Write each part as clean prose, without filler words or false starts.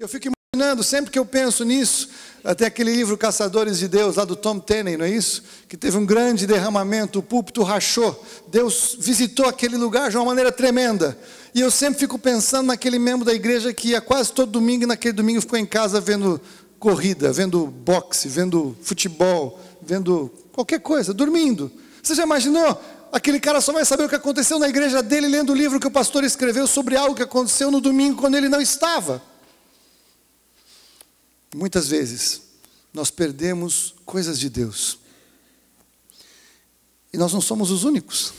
Eu fico imaginando, sempre que eu penso nisso, até aquele livro Caçadores de Deus, lá do Tom Tenney, não é isso? Que teve um grande derramamento, o púlpito rachou, Deus visitou aquele lugar de uma maneira tremenda. E eu sempre fico pensando naquele membro da igreja que ia quase todo domingo, e naquele domingo ficou em casa vendo corrida, vendo boxe, vendo futebol, vendo qualquer coisa, dormindo. Você já imaginou? Aquele cara só vai saber o que aconteceu na igreja dele lendo o livro que o pastor escreveu sobre algo que aconteceu no domingo quando ele não estava. Muitas vezes nós perdemos coisas de Deus. E nós não somos os únicos.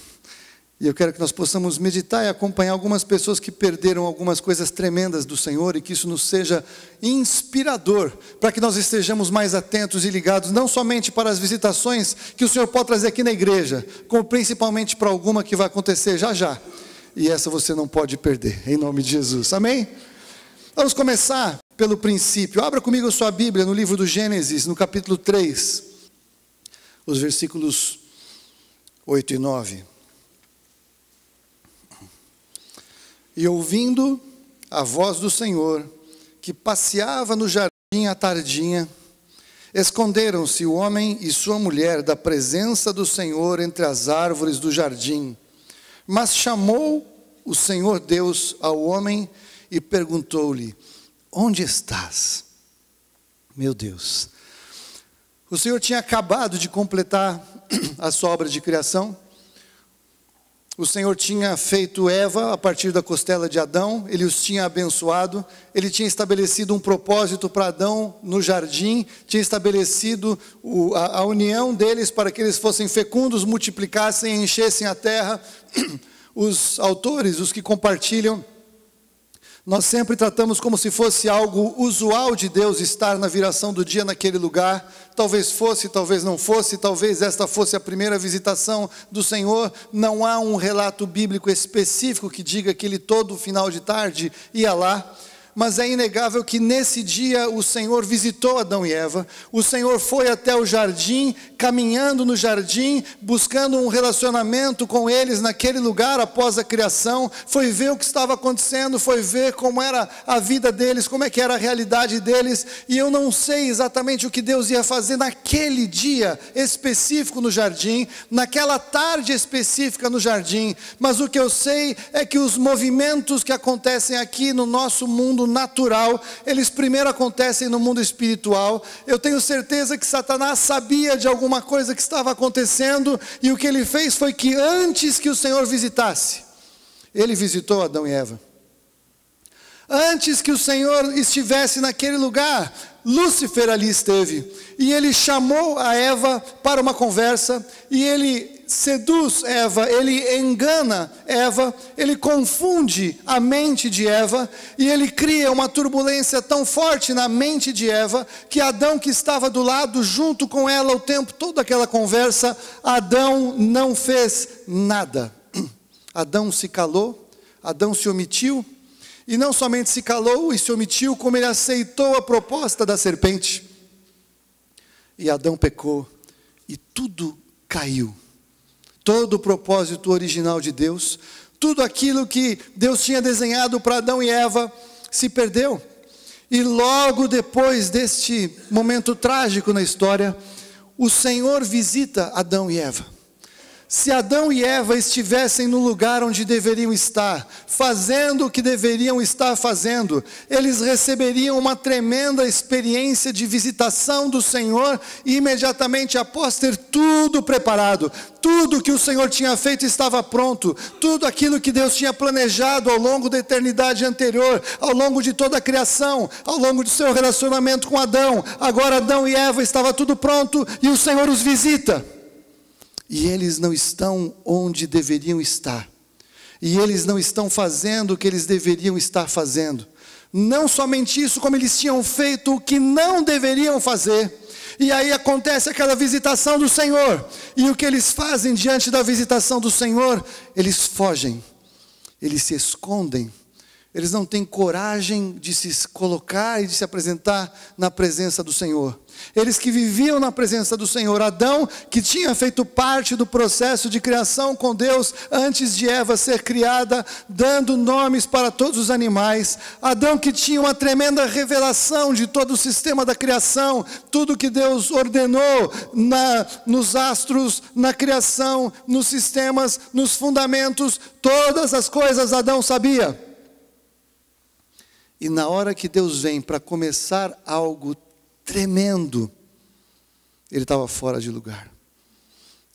E eu quero que nós possamos meditar e acompanhar algumas pessoas que perderam algumas coisas tremendas do Senhor, e que isso nos seja inspirador, para que nós estejamos mais atentos e ligados, não somente para as visitações que o Senhor pode trazer aqui na igreja, como principalmente para alguma que vai acontecer já já. E essa você não pode perder, em nome de Jesus. Amém? Vamos começar pelo princípio. Abra comigo a sua Bíblia no livro do Gênesis, no capítulo 3, os versículos 8 e 9. E ouvindo a voz do Senhor, que passeava no jardim à tardinha, esconderam-se o homem e sua mulher da presença do Senhor entre as árvores do jardim. Mas chamou o Senhor Deus ao homem e perguntou-lhe: onde estás? Meu Deus. O Senhor tinha acabado de completar a sua obra de criação. O Senhor tinha feito Eva a partir da costela de Adão, Ele os tinha abençoado, Ele tinha estabelecido um propósito para Adão no jardim, tinha estabelecido a união deles para que eles fossem fecundos, multiplicassem e enchessem a terra. Os autores, os que compartilham, nós sempre tratamos como se fosse algo usual de Deus estar na viração do dia naquele lugar. Talvez fosse, talvez não fosse, talvez esta fosse a primeira visitação do Senhor. Não há um relato bíblico específico que diga que ele todo final de tarde ia lá. Mas é inegável que nesse dia o Senhor visitou Adão e Eva. O Senhor foi até o jardim, caminhando no jardim, buscando um relacionamento com eles naquele lugar após a criação. Foi ver o que estava acontecendo, foi ver como era a vida deles, como é que era a realidade deles. E eu não sei exatamente o que Deus ia fazer naquele dia específico no jardim, naquela tarde específica no jardim. Mas o que eu sei é que os movimentos que acontecem aqui no nosso mundo natural, eles primeiro acontecem no mundo espiritual. Eu tenho certeza que Satanás sabia de alguma coisa que estava acontecendo, e o que ele fez foi que antes que o Senhor visitasse, ele visitou Adão e Eva. Antes que o Senhor estivesse naquele lugar, Lúcifer ali esteve, e ele chamou a Eva para uma conversa, e ele seduz Eva, ele engana Eva, ele confunde a mente de Eva, e ele cria uma turbulência tão forte na mente de Eva, que Adão, que estava do lado junto com ela o tempo todo aquela conversa, Adão não fez nada. Adão se calou, Adão se omitiu, e não somente se calou e se omitiu, como ele aceitou a proposta da serpente. E Adão pecou, e tudo caiu. Todo o propósito original de Deus, tudo aquilo que Deus tinha desenhado para Adão e Eva, se perdeu. E logo depois deste momento trágico na história, o Senhor visita Adão e Eva. Se Adão e Eva estivessem no lugar onde deveriam estar, fazendo o que deveriam estar fazendo, eles receberiam uma tremenda experiência de visitação do Senhor, e imediatamente após ter tudo preparado, tudo que o Senhor tinha feito estava pronto, tudo aquilo que Deus tinha planejado ao longo da eternidade anterior, ao longo de toda a criação, ao longo do seu relacionamento com Adão, agora Adão e Eva estava tudo pronto, e o Senhor os visita. E eles não estão onde deveriam estar. E eles não estão fazendo o que eles deveriam estar fazendo. Não somente isso, como eles tinham feito o que não deveriam fazer. E aí acontece aquela visitação do Senhor. E o que eles fazem diante da visitação do Senhor? Eles fogem. Eles se escondem. eles não têm coragem de se colocar e de se apresentar na presença do Senhor. Eles que viviam na presença do Senhor. Adão, que tinha feito parte do processo de criação com Deus, antes de Eva ser criada, dando nomes para todos os animais. Adão, que tinha uma tremenda revelação de todo o sistema da criação, tudo que Deus ordenou nos astros, na criação, nos sistemas, nos fundamentos, todas as coisas Adão sabia. E na hora que Deus vem para começar algo tremendo, ele estava fora de lugar.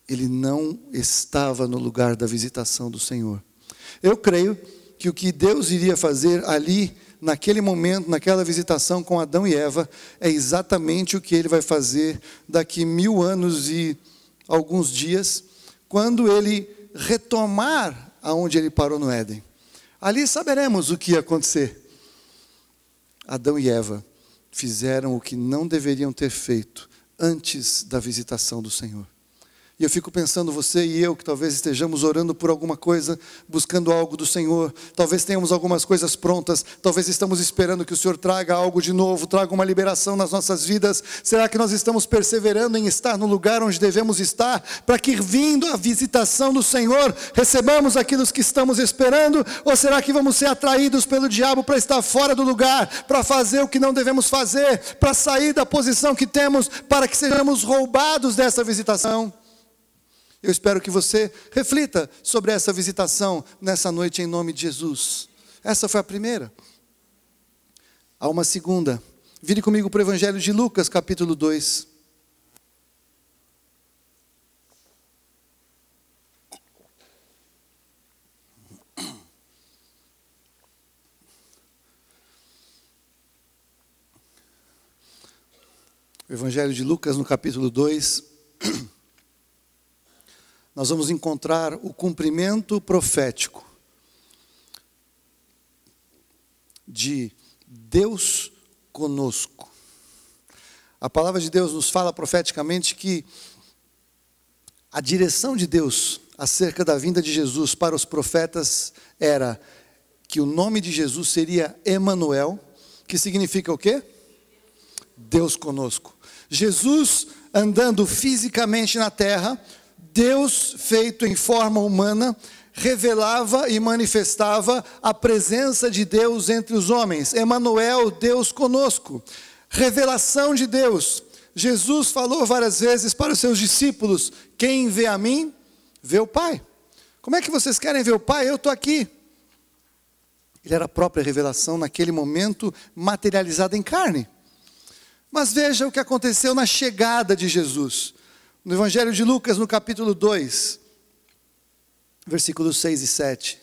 Ele não estava no lugar da visitação do Senhor. Eu creio que o que Deus iria fazer ali, naquele momento, naquela visitação com Adão e Eva, é exatamente o que ele vai fazer daqui 1000 anos e alguns dias, quando ele retomar aonde ele parou no Éden. Ali saberemos o que ia acontecer. Adão e Eva fizeram o que não deveriam ter feito antes da visitação do Senhor. E eu fico pensando, você e eu, que talvez estejamos orando por alguma coisa, buscando algo do Senhor, talvez tenhamos algumas coisas prontas, talvez estamos esperando que o Senhor traga algo de novo, traga uma liberação nas nossas vidas. Será que nós estamos perseverando em estar no lugar onde devemos estar, para que vindo a visitação do Senhor, recebamos aquilo que estamos esperando? Ou será que vamos ser atraídos pelo diabo para estar fora do lugar, para fazer o que não devemos fazer, para sair da posição que temos, para que sejamos roubados dessa visitação? Eu espero que você reflita sobre essa visitação nessa noite em nome de Jesus. Essa foi a primeira. Há uma segunda. Vire comigo para o Evangelho de Lucas, capítulo 2. O Evangelho de Lucas, no capítulo 2. Nós vamos encontrar o cumprimento profético de Deus conosco. A palavra de Deus nos fala profeticamente que a direção de Deus acerca da vinda de Jesus para os profetas era que o nome de Jesus seria Emanuel, que significa o quê? Deus conosco. Jesus andando fisicamente na terra, Deus feito em forma humana, revelava e manifestava a presença de Deus entre os homens. Emanuel, Deus conosco. Revelação de Deus. Jesus falou várias vezes para os seus discípulos: quem vê a mim, vê o Pai. Como é que vocês querem ver o Pai? Eu estou aqui. Ele era a própria revelação naquele momento, materializada em carne. Mas veja o que aconteceu na chegada de Jesus. No Evangelho de Lucas, no capítulo 2, versículos 6 e 7.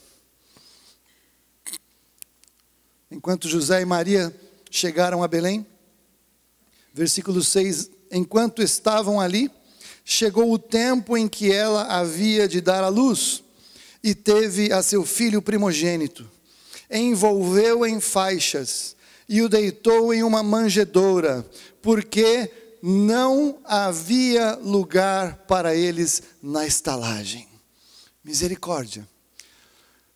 Enquanto José e Maria chegaram a Belém, versículo 6, enquanto estavam ali, chegou o tempo em que ela havia de dar à luz, e teve a seu filho primogênito. Envolveu em faixas, e o deitou em uma manjedoura, porque não havia lugar para eles na estalagem. Misericórdia.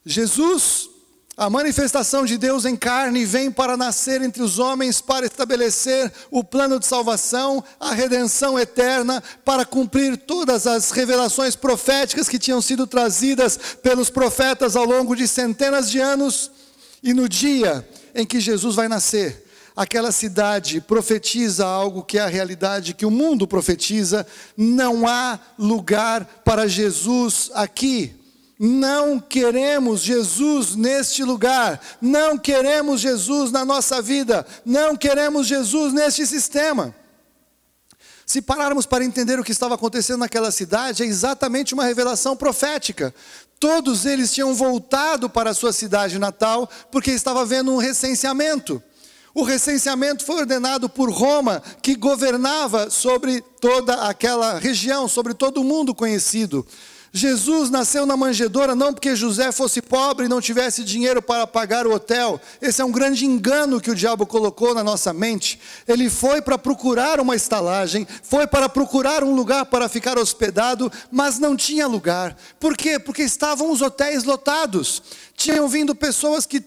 Jesus, a manifestação de Deus em carne, vem para nascer entre os homens, para estabelecer o plano de salvação, a redenção eterna, para cumprir todas as revelações proféticas que tinham sido trazidas pelos profetas ao longo de centenas de anos. E no dia em que Jesus vai nascer, aquela cidade profetiza algo que é a realidade, que o mundo profetiza: não há lugar para Jesus aqui. Não queremos Jesus neste lugar, não queremos Jesus na nossa vida, não queremos Jesus neste sistema. Se pararmos para entender o que estava acontecendo naquela cidade, é exatamente uma revelação profética. Todos eles tinham voltado para a sua cidade natal, porque estava havendo um recenseamento. O recenseamento foi ordenado por Roma, que governava sobre toda aquela região, sobre todo o mundo conhecido. Jesus nasceu na manjedoura não porque José fosse pobre e não tivesse dinheiro para pagar o hotel. Esse é um grande engano que o diabo colocou na nossa mente. Ele foi para procurar uma estalagem, foi para procurar um lugar para ficar hospedado, mas não tinha lugar. Por quê? Porque estavam os hotéis lotados. Tinham vindo pessoas que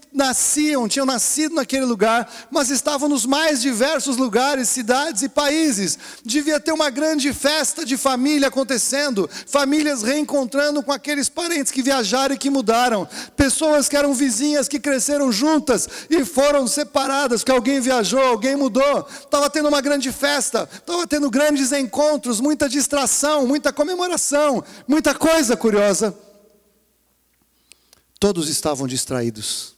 tinham nascido naquele lugar, mas estavam nos mais diversos lugares, cidades e países. Devia ter uma grande festa de família acontecendo, famílias reencontrando com aqueles parentes que viajaram e que mudaram, pessoas que eram vizinhas, que cresceram juntas e foram separadas, que alguém viajou, alguém mudou. Estava tendo uma grande festa, estava tendo grandes encontros, muita distração, muita comemoração, muita coisa curiosa. Todos estavam distraídos,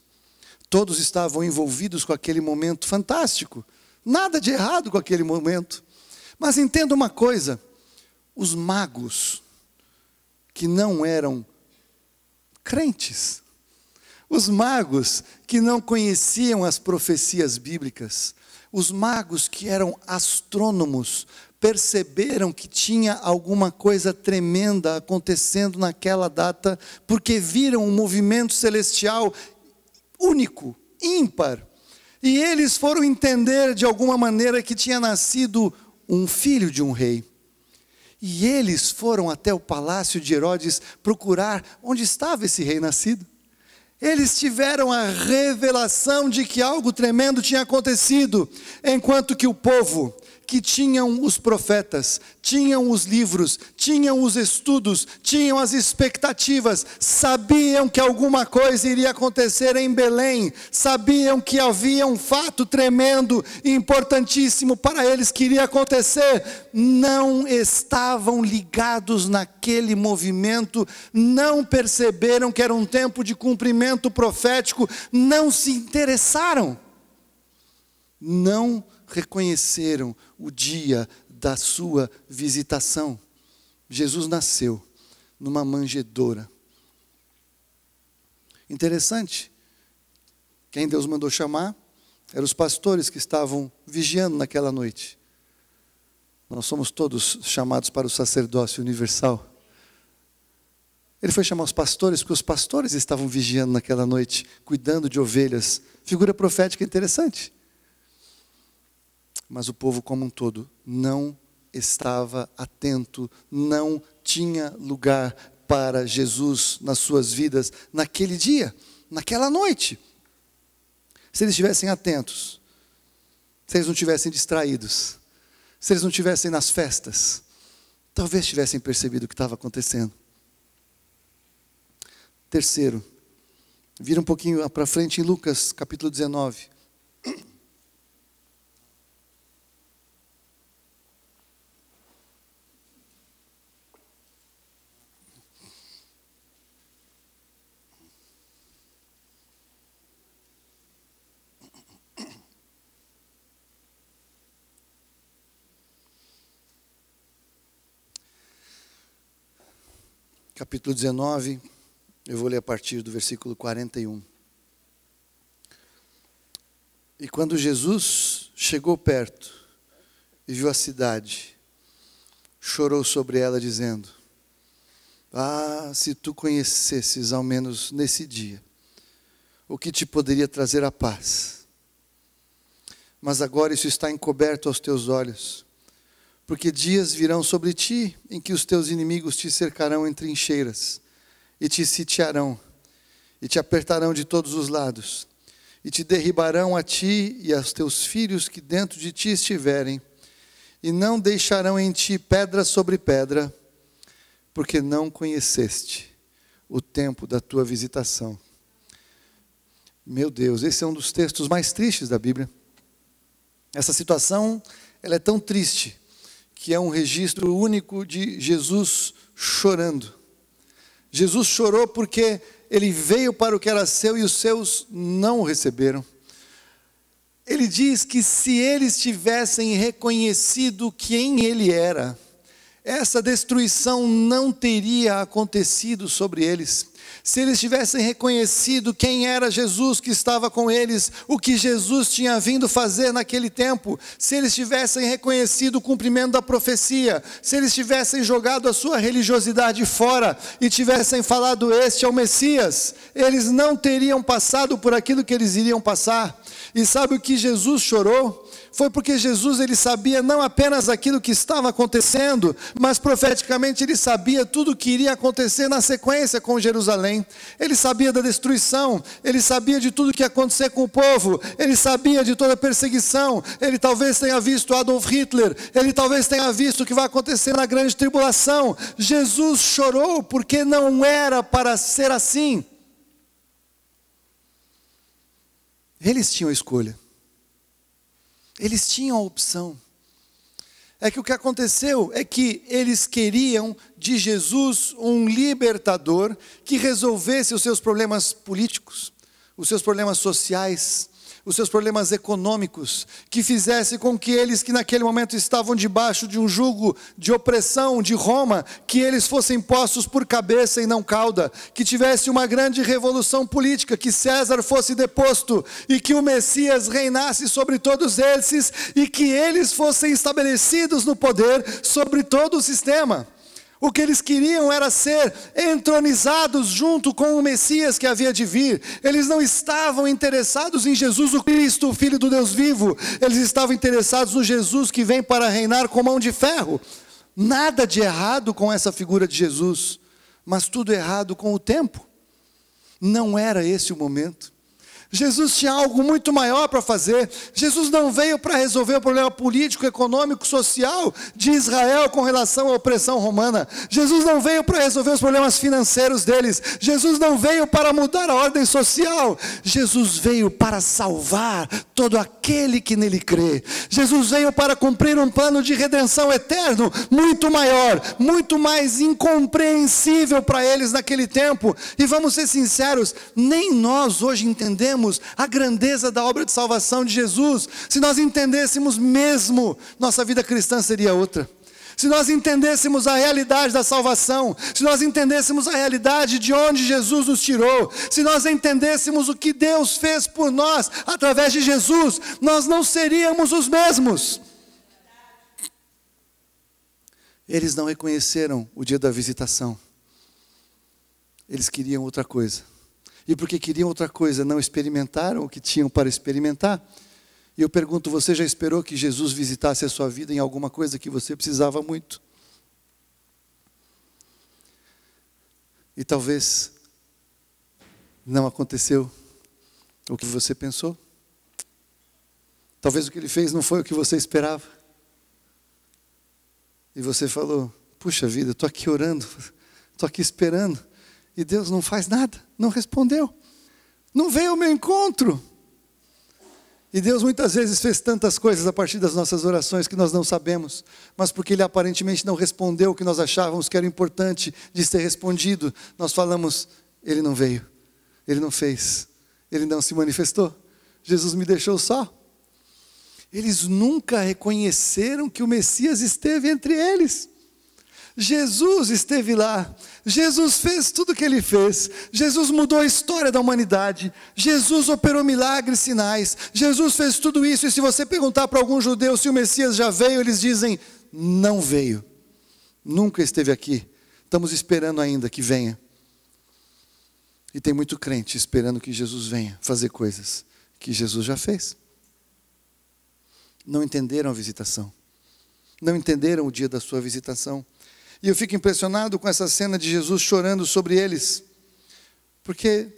todos estavam envolvidos com aquele momento fantástico, nada de errado com aquele momento. Mas entenda uma coisa, os magos que não eram crentes, os magos que não conheciam as profecias bíblicas, os magos que eram astrônomos, perceberam que tinha alguma coisa tremenda acontecendo naquela data, porque viram um movimento celestial único, ímpar. E eles foram entender de alguma maneira que tinha nascido um filho de um rei. E eles foram até o palácio de Herodes procurar onde estava esse rei nascido. Eles tiveram a revelação de que algo tremendo tinha acontecido, enquanto que o povo, que tinham os profetas, tinham os livros, tinham os estudos, tinham as expectativas, sabiam que alguma coisa iria acontecer em Belém, sabiam que havia um fato tremendo e importantíssimo para eles que iria acontecer, não estavam ligados naquele movimento, não perceberam que era um tempo de cumprimento profético, não se interessaram, não reconheceram o dia da sua visitação. Jesus nasceu numa manjedoura. Interessante, quem Deus mandou chamar eram os pastores que estavam vigiando naquela noite. Nós somos todos chamados para o sacerdócio universal. Ele foi chamar os pastores porque os pastores estavam vigiando naquela noite, cuidando de ovelhas. Figura profética interessante. Mas o povo como um todo não estava atento, não tinha lugar para Jesus nas suas vidas naquele dia, naquela noite. Se eles estivessem atentos, se eles não estivessem distraídos, se eles não estivessem nas festas, talvez tivessem percebido o que estava acontecendo. Terceiro, vira um pouquinho para frente em Lucas capítulo 19. Capítulo 19, eu vou ler a partir do versículo 41. E quando Jesus chegou perto e viu a cidade, chorou sobre ela dizendo: ah, se tu conhecesses ao menos nesse dia o que te poderia trazer a paz. Mas agora isso está encoberto aos teus olhos. Porque dias virão sobre ti, em que os teus inimigos te cercarão em trincheiras, e te sitiarão, e te apertarão de todos os lados, e te derribarão a ti e aos teus filhos que dentro de ti estiverem, e não deixarão em ti pedra sobre pedra, porque não conheceste o tempo da tua visitação. Meu Deus, esse é um dos textos mais tristes da Bíblia. Essa situação, ela é tão triste, que é um registro único de Jesus chorando. Jesus chorou porque ele veio para o que era seu e os seus não o receberam. Ele diz que se eles tivessem reconhecido quem ele era, essa destruição não teria acontecido sobre eles. Se eles tivessem reconhecido quem era Jesus que estava com eles, o que Jesus tinha vindo fazer naquele tempo, se eles tivessem reconhecido o cumprimento da profecia, se eles tivessem jogado a sua religiosidade fora e tivessem falado: este é o Messias, eles não teriam passado por aquilo que eles iriam passar. E sabe o que Jesus chorou? foi porque Jesus ele sabia não apenas aquilo que estava acontecendo, mas profeticamente ele sabia tudo o que iria acontecer na sequência com Jerusalém. Ele sabia da destruição, ele sabia de tudo que ia acontecer com o povo, ele sabia de toda a perseguição, ele talvez tenha visto Adolf Hitler, ele talvez tenha visto o que vai acontecer na grande tribulação. Jesus chorou porque não era para ser assim. Eles tinham a escolha. Eles tinham a opção. É que o que aconteceu é que eles queriam de Jesus um libertador que resolvesse os seus problemas políticos, os seus problemas sociais, os seus problemas econômicos, que fizesse com que eles que naquele momento estavam debaixo de um jugo de opressão de Roma, que eles fossem postos por cabeça e não cauda, que tivesse uma grande revolução política, que César fosse deposto e que o Messias reinasse sobre todos esses e que eles fossem estabelecidos no poder sobre todo o sistema. O que eles queriam era ser entronizados junto com o Messias que havia de vir. Eles não estavam interessados em Jesus o Cristo, o Filho do Deus vivo. Eles estavam interessados no Jesus que vem para reinar com mão de ferro. Nada de errado com essa figura de Jesus, mas tudo errado com o tempo. Não era esse o momento. Jesus tinha algo muito maior para fazer. Jesus não veio para resolver o problema político, econômico, social de Israel com relação à opressão romana. Jesus não veio para resolver os problemas financeiros deles. Jesus não veio para mudar a ordem social. Jesus veio para salvar todo aquele que nele crê. Jesus veio para cumprir um plano de redenção eterno, muito maior, muito mais incompreensível para eles naquele tempo. E vamos ser sinceros, nem nós hoje entendemos a grandeza da obra de salvação de Jesus. Se nós entendêssemos mesmo, nossa vida cristã seria outra. Se nós entendêssemos a realidade da salvação, se nós entendêssemos a realidade de onde Jesus nos tirou, se nós entendêssemos o que Deus fez por nós através de Jesus, nós não seríamos os mesmos. Eles não reconheceram o dia da visitação. Eles queriam outra coisa. E porque queriam outra coisa, não experimentaram o que tinham para experimentar. E eu pergunto, você já esperou que Jesus visitasse a sua vida em alguma coisa que você precisava muito? E talvez não aconteceu o que você pensou. Talvez o que ele fez não foi o que você esperava. E você falou, puxa vida, estou aqui orando, estou aqui esperando. E Deus não faz nada, não respondeu, não veio ao meu encontro. E Deus muitas vezes fez tantas coisas a partir das nossas orações que nós não sabemos, mas porque Ele aparentemente não respondeu o que nós achávamos que era importante de ser respondido, nós falamos, Ele não veio, Ele não fez, Ele não se manifestou, Jesus me deixou só. Eles nunca reconheceram que o Messias esteve entre eles. Jesus esteve lá, Jesus fez tudo o que Ele fez, Jesus mudou a história da humanidade, Jesus operou milagres, sinais, Jesus fez tudo isso. E se você perguntar para algum judeu se o Messias já veio, eles dizem, não veio, nunca esteve aqui, estamos esperando ainda que venha. E tem muito crente esperando que Jesus venha fazer coisas que Jesus já fez. Não entenderam a visitação, não entenderam o dia da sua visitação. E eu fico impressionado com essa cena de Jesus chorando sobre eles, porque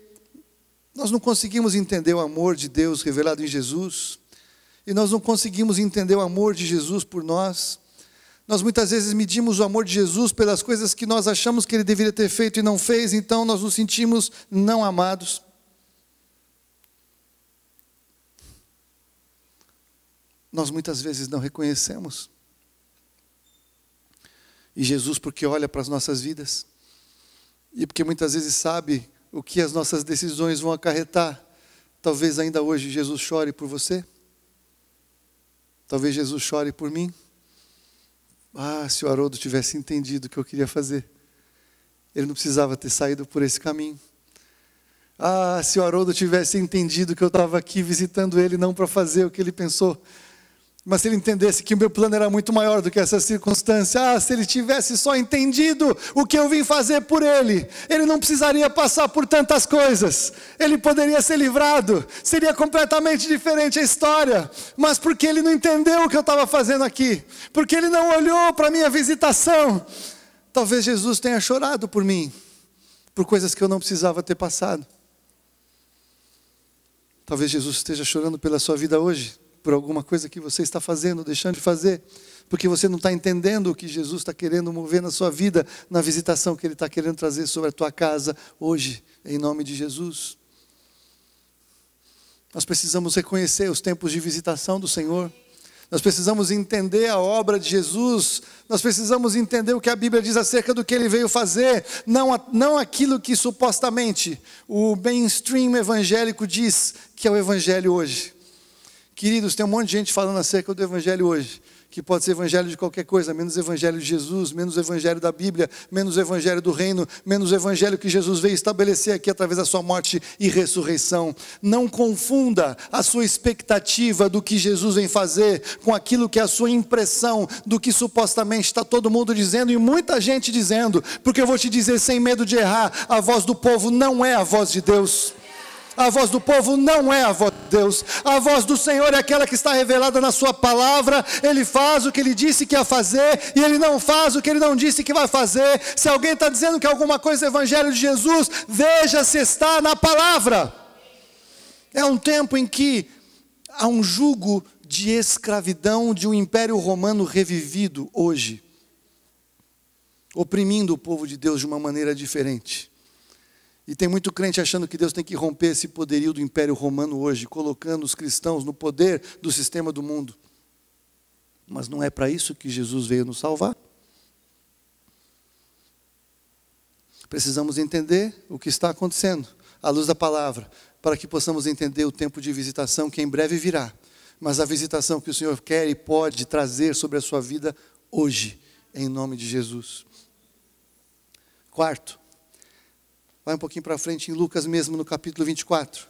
nós não conseguimos entender o amor de Deus revelado em Jesus, e nós não conseguimos entender o amor de Jesus por nós. Nós muitas vezes medimos o amor de Jesus pelas coisas que nós achamos que Ele deveria ter feito e não fez, então nós nos sentimos não amados. Nós muitas vezes não reconhecemos. E Jesus, porque olha para as nossas vidas, e porque muitas vezes sabe o que as nossas decisões vão acarretar, talvez ainda hoje Jesus chore por você, talvez Jesus chore por mim. Ah, se o Haroldo tivesse entendido o que eu queria fazer, ele não precisava ter saído por esse caminho. Ah, se o Haroldo tivesse entendido que eu estava aqui visitando ele não para fazer o que ele pensou, Mas se ele entendesse que o meu plano era muito maior do que essa circunstância, se ele tivesse só entendido o que eu vim fazer por ele, ele não precisaria passar por tantas coisas, ele poderia ser livrado, seria completamente diferente a história, mas porque ele não entendeu o que eu estava fazendo aqui, porque ele não olhou para a minha visitação, talvez Jesus tenha chorado por mim, por coisas que eu não precisava ter passado. Talvez Jesus esteja chorando pela sua vida hoje, por alguma coisa que você está fazendo, deixando de fazer, porque você não está entendendo o que Jesus está querendo mover na sua vida, na visitação que Ele está querendo trazer sobre a tua casa hoje, em nome de Jesus. Nós precisamos reconhecer os tempos de visitação do Senhor, nós precisamos entender a obra de Jesus, nós precisamos entender o que a Bíblia diz acerca do que Ele veio fazer, não aquilo que supostamente o mainstream evangélico diz que é o Evangelho hoje. Queridos, tem um monte de gente falando acerca do Evangelho hoje, que pode ser Evangelho de qualquer coisa, menos Evangelho de Jesus, menos Evangelho da Bíblia, menos Evangelho do Reino, menos Evangelho que Jesus veio estabelecer aqui através da sua morte e ressurreição. Não confunda a sua expectativa do que Jesus vem fazer com aquilo que é a sua impressão do que supostamente está todo mundo dizendo e muita gente dizendo, porque eu vou te dizer sem medo de errar, a voz do povo não é a voz de Deus. A voz do povo não é a voz de Deus, a voz do Senhor é aquela que está revelada na sua palavra. Ele faz o que Ele disse que ia fazer, e Ele não faz o que Ele não disse que vai fazer. Se alguém está dizendo que alguma coisa é o Evangelho de Jesus, veja se está na palavra. É um tempo em que há um jugo de escravidão de um império romano revivido hoje, oprimindo o povo de Deus de uma maneira diferente. E tem muito crente achando que Deus tem que romper esse poderio do Império Romano hoje, colocando os cristãos no poder do sistema do mundo. Mas não é para isso que Jesus veio nos salvar. Precisamos entender o que está acontecendo, à luz da palavra, para que possamos entender o tempo de visitação que em breve virá. Mas a visitação que o Senhor quer e pode trazer sobre a sua vida hoje, em nome de Jesus. Quarto, vai um pouquinho para frente em Lucas mesmo, no capítulo 24.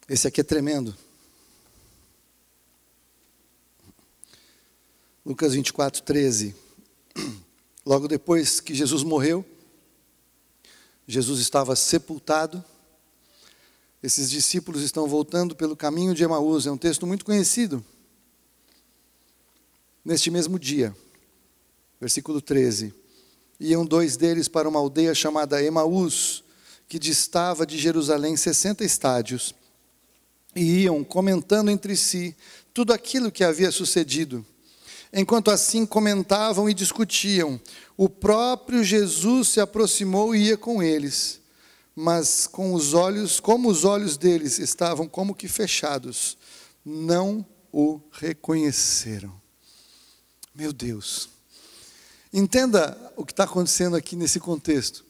Esse aqui é tremendo. Lucas 24, 13. Logo depois que Jesus morreu, Jesus estava sepultado. Esses discípulos estão voltando pelo caminho de Emaús. É um texto muito conhecido. Neste mesmo dia, versículo 13. Iam dois deles para uma aldeia chamada Emaús, que distava de Jerusalém 60 estádios. E iam comentando entre si tudo aquilo que havia sucedido. Enquanto assim comentavam e discutiam, o próprio Jesus se aproximou e ia com eles, mas como os olhos deles estavam como que fechados, não o reconheceram. Meu Deus! Entenda o que está acontecendo aqui nesse contexto.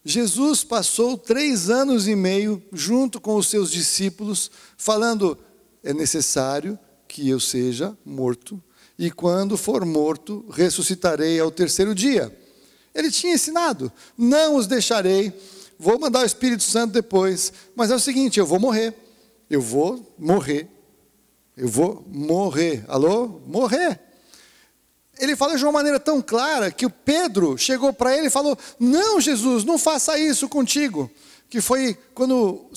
Jesus passou 3 anos e meio junto com os seus discípulos, falando, é necessário que eu seja morto, e quando for morto, ressuscitarei ao 3º dia. Ele tinha ensinado, não os deixarei, vou mandar o Espírito Santo depois, mas é o seguinte, eu vou morrer, alô? Morrer. Ele fala de uma maneira tão clara, que o Pedro chegou para ele e falou, não Jesus, não faça isso contigo. Que foi quando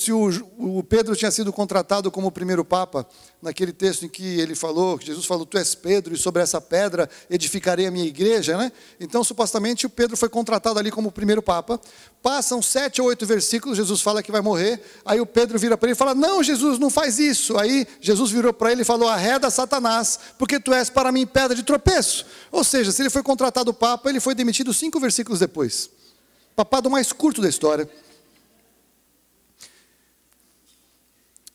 o Pedro tinha sido contratado como o primeiro Papa, naquele texto em que ele falou, que Jesus falou, tu és Pedro, e sobre essa pedra edificarei a minha igreja, né? Então, supostamente, o Pedro foi contratado ali como o primeiro Papa. Passam 7 ou 8 versículos, Jesus fala que vai morrer, aí o Pedro vira para ele e fala, não Jesus, não faz isso. Aí Jesus virou para ele e falou, arreda Satanás, porque tu és para mim pedra de tropeço. Ou seja, se ele foi contratado Papa, ele foi demitido 5 versículos depois. Papado mais curto da história.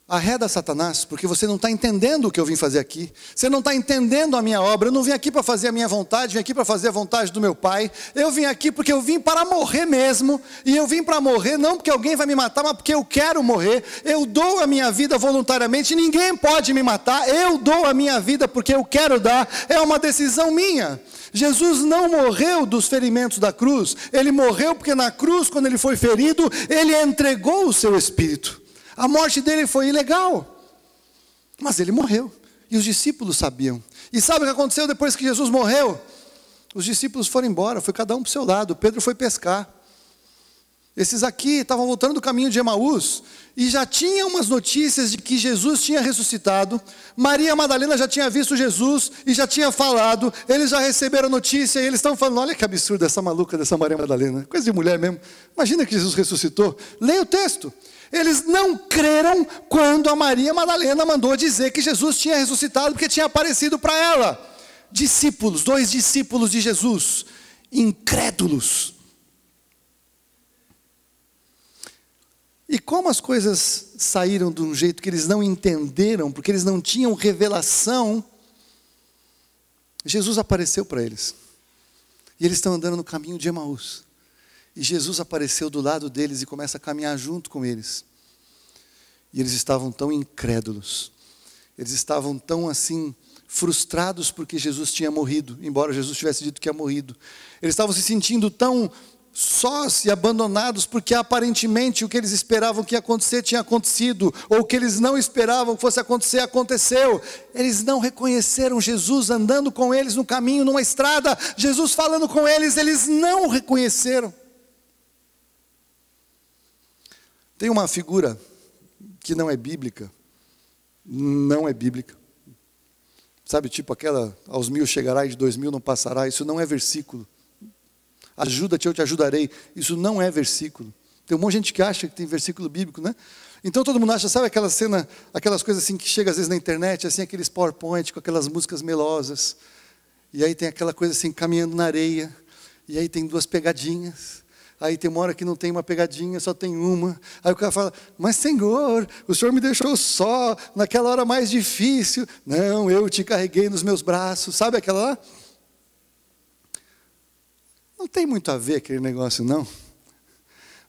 Arreda Satanás, porque você não está entendendo o que eu vim fazer aqui. Você não está entendendo a minha obra. Eu não vim aqui para fazer a minha vontade, vim aqui para fazer a vontade do meu Pai. Eu vim aqui porque eu vim para morrer mesmo. E eu vim para morrer não porque alguém vai me matar, mas porque eu quero morrer. Eu dou a minha vida voluntariamente, ninguém pode me matar. Eu dou a minha vida porque eu quero dar. É uma decisão minha. Jesus não morreu dos ferimentos da cruz. Ele morreu porque na cruz, quando ele foi ferido, ele entregou o seu espírito. A morte dele foi ilegal, mas ele morreu, e os discípulos sabiam. E sabe o que aconteceu depois que Jesus morreu? Os discípulos foram embora, foi cada um para o seu lado. Pedro foi pescar. Esses aqui estavam voltando do caminho de Emaús, e já tinham umas notícias de que Jesus tinha ressuscitado. Maria Madalena já tinha visto Jesus, e já tinha falado. Eles já receberam a notícia, e eles estão falando, olha que absurdo essa maluca dessa Maria Madalena, coisa de mulher mesmo. Imagina que Jesus ressuscitou. Leia o texto. Eles não creram quando a Maria Madalena mandou dizer que Jesus tinha ressuscitado, porque tinha aparecido para ela. Discípulos, 2 discípulos de Jesus, incrédulos. E como as coisas saíram de um jeito que eles não entenderam, porque eles não tinham revelação, Jesus apareceu para eles. E eles estão andando no caminho de Emaús. E Jesus apareceu do lado deles e começa a caminhar junto com eles. E eles estavam tão incrédulos. Eles estavam tão assim, frustrados porque Jesus tinha morrido, embora Jesus tivesse dito que tinha morrido. Eles estavam se sentindo tão sós e abandonados porque aparentemente o que eles esperavam que ia acontecer tinha acontecido. Ou o que eles não esperavam que fosse acontecer, aconteceu. Eles não reconheceram Jesus andando com eles no caminho, numa estrada. Jesus falando com eles, eles não reconheceram. Tem uma figura que não é bíblica, sabe, tipo aquela, aos 1000 chegará e de 2000 não passará, isso não é versículo. Ajuda-te, eu te ajudarei, isso não é versículo. Tem um monte de gente que acha que tem versículo bíblico, né? Então todo mundo acha, sabe aquela cena, aquelas coisas assim que chega às vezes na internet, assim, aqueles PowerPoint com aquelas músicas melosas, e aí tem aquela coisa assim, caminhando na areia, e aí tem 2 pegadinhas, aí tem uma hora que não tem uma pegadinha, só tem uma. Aí o cara fala, mas Senhor, o Senhor me deixou só, naquela hora mais difícil. Não, eu te carreguei nos meus braços. Sabe aquela lá? Não tem muito a ver aquele negócio, não.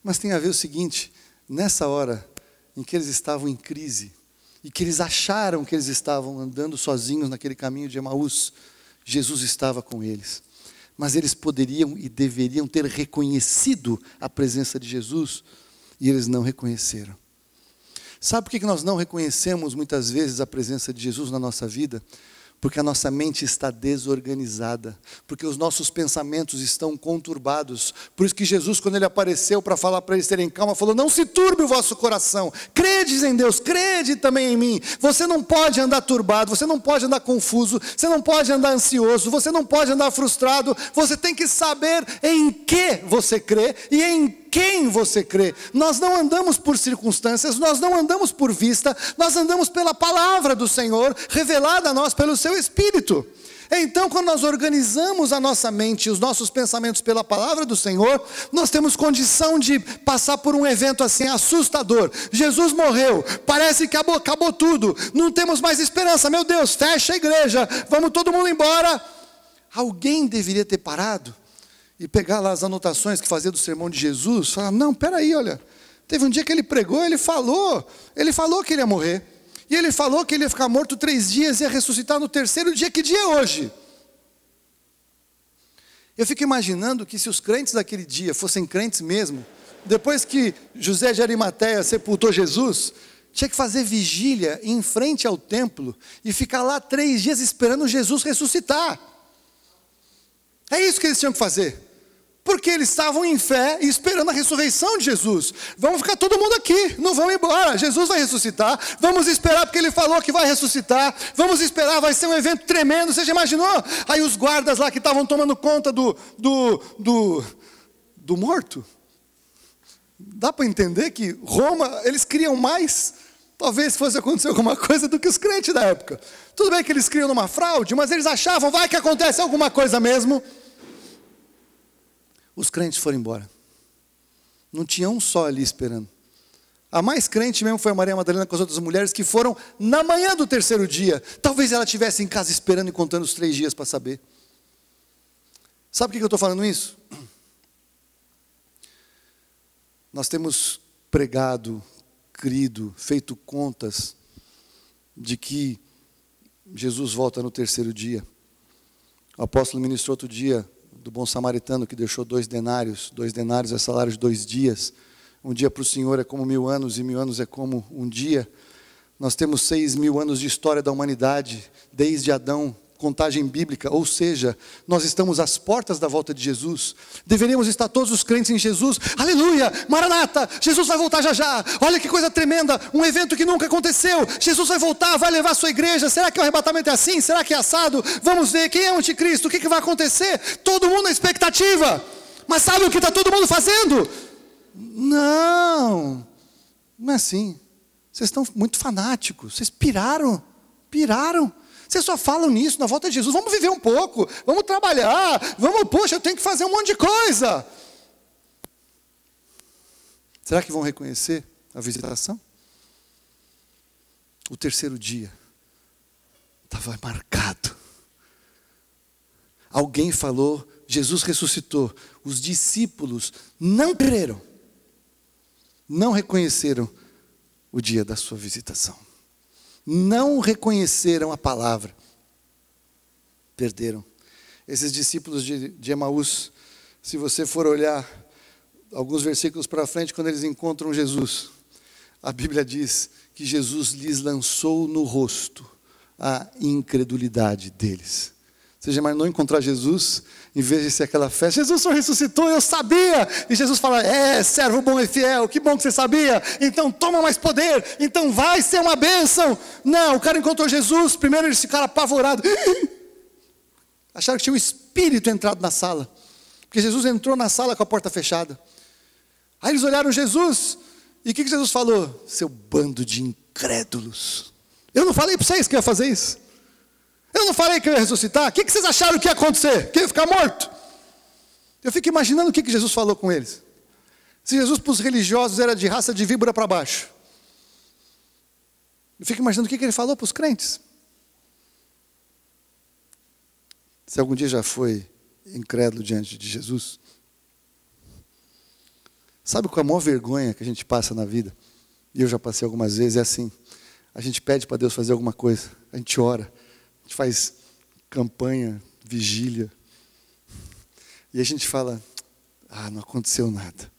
Mas tem a ver o seguinte, nessa hora em que eles estavam em crise, e que eles acharam que eles estavam andando sozinhos naquele caminho de Emaús, Jesus estava com eles. Mas eles poderiam e deveriam ter reconhecido a presença de Jesus, e eles não reconheceram. Sabe por que nós não reconhecemos muitas vezes a presença de Jesus na nossa vida? Porque a nossa mente está desorganizada, porque os nossos pensamentos estão conturbados. Por isso que Jesus, quando ele apareceu para falar para eles terem calma, falou, não se turbe o vosso coração, credes em Deus, crede também em mim. Você não pode andar turbado, você não pode andar confuso, você não pode andar ansioso, você não pode andar frustrado. Você tem que saber em que você crê e em quem você crê. Nós não andamos por circunstâncias, nós não andamos por vista, nós andamos pela palavra do Senhor, revelada a nós pelo seu Espírito. Então, quando nós organizamos a nossa mente e os nossos pensamentos pela palavra do Senhor, nós temos condição de passar por um evento assim assustador. Jesus morreu, parece que acabou tudo, não temos mais esperança, meu Deus, fecha a igreja, vamos todo mundo embora. Alguém deveria ter parado e pegar lá as anotações que fazia do sermão de Jesus, falar, não, peraí, olha, teve um dia que ele pregou, ele falou que ele ia morrer, e ele falou que ele ia ficar morto 3 dias e ia ressuscitar no 3º dia. Que dia é hoje? Eu fico imaginando que se os crentes daquele dia fossem crentes mesmo, depois que José de Arimateia sepultou Jesus, tinha que fazer vigília em frente ao templo, e ficar lá 3 dias esperando Jesus ressuscitar. É isso que eles tinham que fazer, porque eles estavam em fé e esperando a ressurreição de Jesus. Vamos ficar todo mundo aqui, não vamos embora, Jesus vai ressuscitar, vamos esperar porque ele falou que vai ressuscitar, vamos esperar, vai ser um evento tremendo. Você já imaginou? Aí os guardas lá que estavam tomando conta do morto, dá para entender que Roma, eles queriam mais, talvez fosse acontecer alguma coisa do que os crentes da época. Tudo bem que eles criam numa fraude, mas eles achavam, vai que acontece alguma coisa mesmo. Os crentes foram embora. Não tinha um só ali esperando. A mais crente mesmo foi a Maria Madalena com as outras mulheres que foram na manhã do terceiro dia. Talvez ela estivesse em casa esperando e contando os 3 dias para saber. Sabe por que eu estou falando isso? Nós temos pregado, crido, feito contas de que Jesus volta no terceiro dia. O apóstolo ministrou outro dia do bom samaritano que deixou 2 denários. 2 denários é salário de 2 dias. Um dia para o Senhor é como 1000 anos, e 1000 anos é como um dia. Nós temos 6.000 anos de história da humanidade, desde Adão, contagem bíblica, ou seja, nós estamos às portas da volta de Jesus. Deveríamos estar todos os crentes em Jesus. Aleluia, Maranata, Jesus vai voltar já já. Olha que coisa tremenda, um evento que nunca aconteceu. Jesus vai voltar, vai levar a sua igreja. Será que o arrebatamento é assim? Será que é assado? Vamos ver, quem é o anticristo? O que vai acontecer? Todo mundo na expectativa. Mas sabe o que está todo mundo fazendo? Não é assim. Vocês estão muito fanáticos, vocês piraram. Vocês só falam nisso, na volta de Jesus. Vamos viver um pouco, vamos trabalhar, poxa, eu tenho que fazer um monte de coisa. Será que vão reconhecer a visitação? O terceiro dia estava marcado. Alguém falou, Jesus ressuscitou. Os discípulos não creram, não reconheceram o dia da sua visitação. Não reconheceram a palavra. Perderam. Esses discípulos de Emaús, se você for olhar alguns versículos para frente, quando eles encontram Jesus, a Bíblia diz que Jesus lhes lançou no rosto a incredulidade deles. Você já imaginou encontrar Jesus, em vez de ser aquela festa, Jesus só ressuscitou, eu sabia, e Jesus fala, servo bom e fiel, que bom que você sabia, então toma mais poder, então vai ser uma bênção. Não, o cara encontrou Jesus, primeiro eles ficaram apavorados, acharam que tinha um espírito entrado na sala, porque Jesus entrou na sala com a porta fechada. Aí eles olharam Jesus, e o que Jesus falou? Seu bando de incrédulos, eu não falei para vocês que eu ia fazer isso? Eu não falei que eu ia ressuscitar? O que vocês acharam que ia acontecer? Que eu ia ficar morto? Eu fico imaginando o que Jesus falou com eles. Se Jesus para os religiosos era de raça de víbora para baixo. Eu fico imaginando o que ele falou para os crentes. Se algum dia já foi incrédulo diante de Jesus, sabe qual é a maior vergonha que a gente passa na vida? E eu já passei algumas vezes, é assim. A gente pede para Deus fazer alguma coisa, a gente ora. A gente faz campanha, vigília, e a gente fala, não aconteceu nada.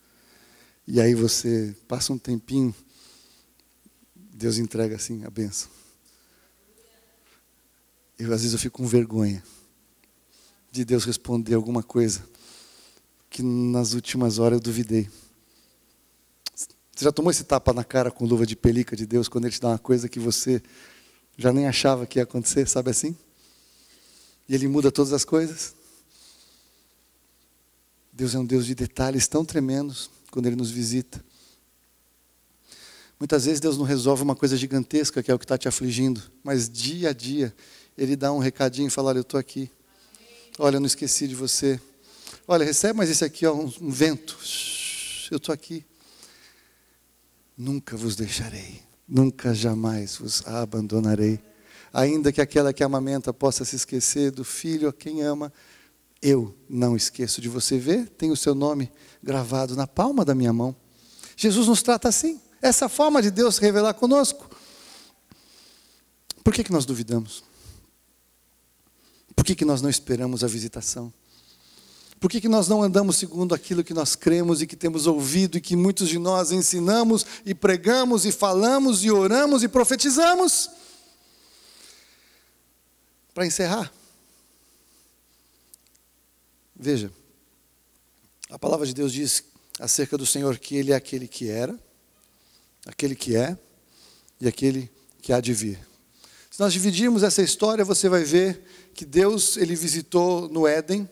E aí você passa um tempinho, Deus entrega assim a bênção. Às vezes eu fico com vergonha de Deus responder alguma coisa que nas últimas horas eu duvidei. Você já tomou esse tapa na cara com luva de pelica de Deus, quando Ele te dá uma coisa que você já nem achava que ia acontecer, sabe assim? E Ele muda todas as coisas. Deus é um Deus de detalhes tão tremendos quando Ele nos visita. Muitas vezes Deus não resolve uma coisa gigantesca, que é o que está te afligindo, mas dia a dia Ele dá um recadinho e fala, olha, eu estou aqui. Olha, eu não esqueci de você. Olha, recebe mais esse aqui, ó, um vento. Eu estou aqui. Nunca vos deixarei. Nunca jamais vos abandonarei. Ainda que aquela que amamenta possa se esquecer do filho a quem ama, eu não esqueço de você. Ver, tem o seu nome gravado na palma da minha mão. Jesus nos trata assim. Essa forma de Deus se revelar conosco. Por que nós duvidamos? Por que nós não esperamos a visitação? Por que nós não andamos segundo aquilo que nós cremos e que temos ouvido e que muitos de nós ensinamos e pregamos e falamos e oramos e profetizamos? Para encerrar, veja, a palavra de Deus diz acerca do Senhor que Ele é aquele que era, aquele que é e aquele que há de vir. Se nós dividirmos essa história, você vai ver que Deus, Ele visitou no Éden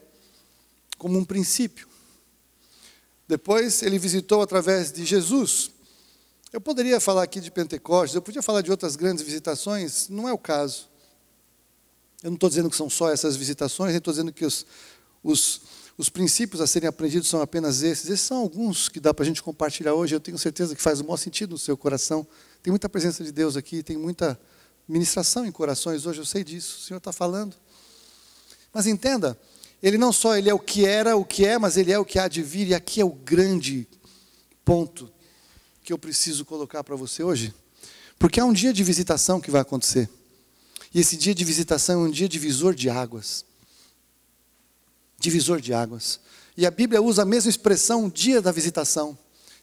como um princípio. Depois Ele visitou através de Jesus. Eu poderia falar aqui de Pentecostes, eu podia falar de outras grandes visitações, não é o caso. Eu não estou dizendo que são só essas visitações, eu estou dizendo que Os princípios a serem aprendidos são apenas esses. Esses são alguns que dá para a gente compartilhar hoje. Eu tenho certeza que faz o maior sentido no seu coração. Tem muita presença de Deus aqui, tem muita ministração em corações hoje, eu sei disso. O Senhor está falando. Mas entenda, Ele não só Ele é o que era, o que é, mas Ele é o que há de vir. E aqui é o grande ponto que eu preciso colocar para você hoje. Porque há um dia de visitação que vai acontecer. E esse dia de visitação é um dia divisor de águas. Divisor de águas. E a Bíblia usa a mesma expressão, dia da visitação.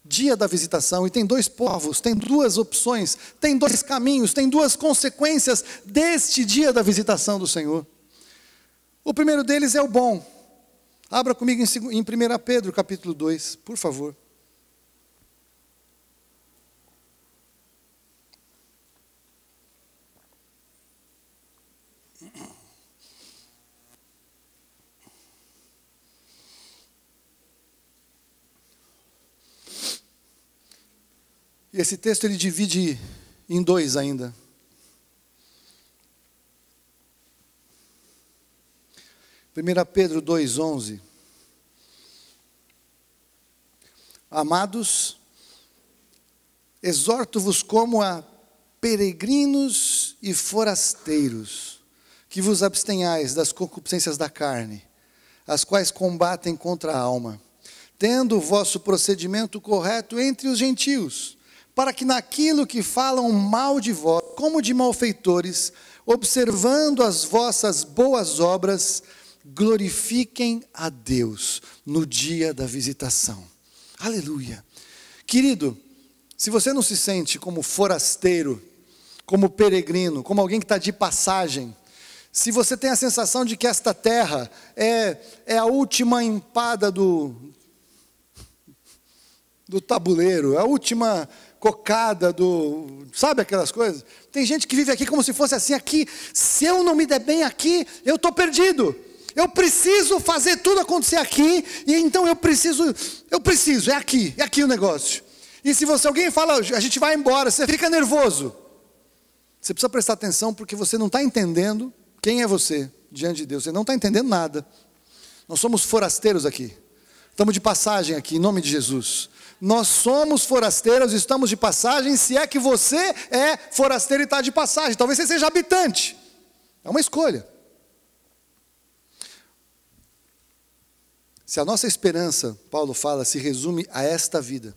Dia da visitação. E tem dois povos, tem duas opções, tem dois caminhos, tem duas consequências deste dia da visitação do Senhor. O primeiro deles é o bom. Abra comigo em 1 Pedro, capítulo 2, por favor. E esse texto ele divide em dois ainda. Primeira Pedro 2:11. Amados, exorto-vos como a peregrinos e forasteiros, que vos abstenhais das concupiscências da carne, as quais combatem contra a alma, tendo o vosso procedimento correto entre os gentios, para que naquilo que falam mal de vós, como de malfeitores, observando as vossas boas obras, glorifiquem a Deus no dia da visitação. Aleluia. Querido, se você não se sente como forasteiro, como peregrino, como alguém que está de passagem, se você tem a sensação de que esta terra é a última empada do tabuleiro, a última cocada sabe aquelas coisas? Tem gente que vive aqui como se fosse assim, aqui, se eu não me der bem aqui, eu estou perdido. Eu preciso fazer tudo acontecer aqui, e então eu preciso, é aqui o negócio. E se alguém fala, a gente vai embora, você fica nervoso. Você precisa prestar atenção, porque você não está entendendo quem é você diante de Deus. Você não está entendendo nada. Nós somos forasteiros aqui. Estamos de passagem aqui, em nome de Jesus. Nós somos forasteiros, estamos de passagem, se é que você é forasteiro e está de passagem. Talvez você seja habitante. É uma escolha. Se a nossa esperança, Paulo fala, se resume a esta vida,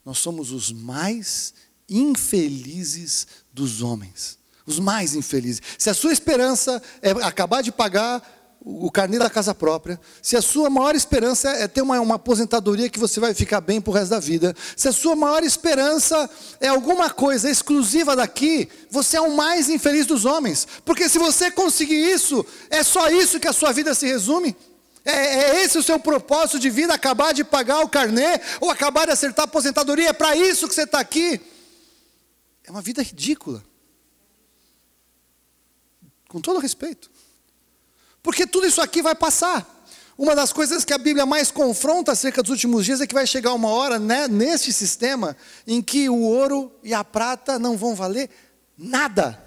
nós somos os mais infelizes dos homens. Os mais infelizes. Se a sua esperança é acabar de pagar o carnê da casa própria, se a sua maior esperança é ter uma aposentadoria que você vai ficar bem para o resto da vida, se a sua maior esperança é alguma coisa exclusiva daqui, você é o mais infeliz dos homens. Porque se você conseguir isso, é só isso que a sua vida se resume. É esse o seu propósito de vida, acabar de pagar o carnê, ou acabar de acertar a aposentadoria, é para isso que você está aqui. É uma vida ridícula. Com todo respeito. Porque tudo isso aqui vai passar. Uma das coisas que a Bíblia mais confronta acerca dos últimos dias é que vai chegar uma hora, né, neste sistema, em que o ouro e a prata não vão valer nada.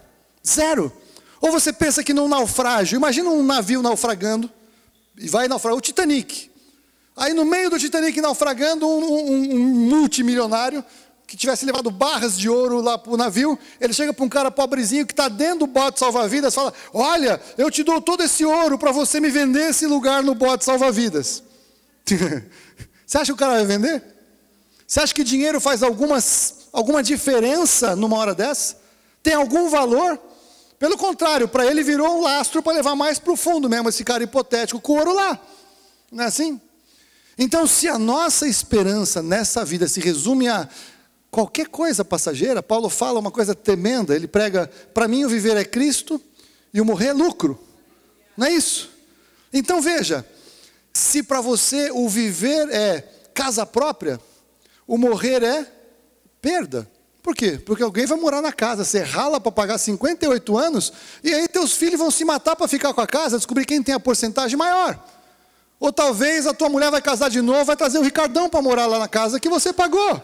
Zero. Ou você pensa que num naufrágio, imagina um navio naufragando, e vai naufragar, o Titanic. Aí no meio do Titanic naufragando, um multimilionário, que tivesse levado barras de ouro lá para o navio, ele chega para um cara pobrezinho que está dentro do bote salva-vidas, fala, olha, eu te dou todo esse ouro para você me vender esse lugar no bote salva-vidas. Você acha que o cara vai vender? Você acha que dinheiro faz alguma diferença numa hora dessa? Tem algum valor? Pelo contrário, para ele virou um lastro para levar mais para o fundo mesmo, esse cara hipotético com o ouro lá. Não é assim? Então, se a nossa esperança nessa vida se resume a qualquer coisa passageira, Paulo fala uma coisa tremenda, ele prega, para mim o viver é Cristo e o morrer é lucro. Não é isso? Então veja, se para você o viver é casa própria, o morrer é perda. Por quê? Porque alguém vai morar na casa, você rala para pagar 58 anos, e aí teus filhos vão se matar para ficar com a casa, descobrir quem tem a porcentagem maior. Ou talvez a tua mulher vai casar de novo, vai trazer o Ricardão para morar lá na casa que você pagou.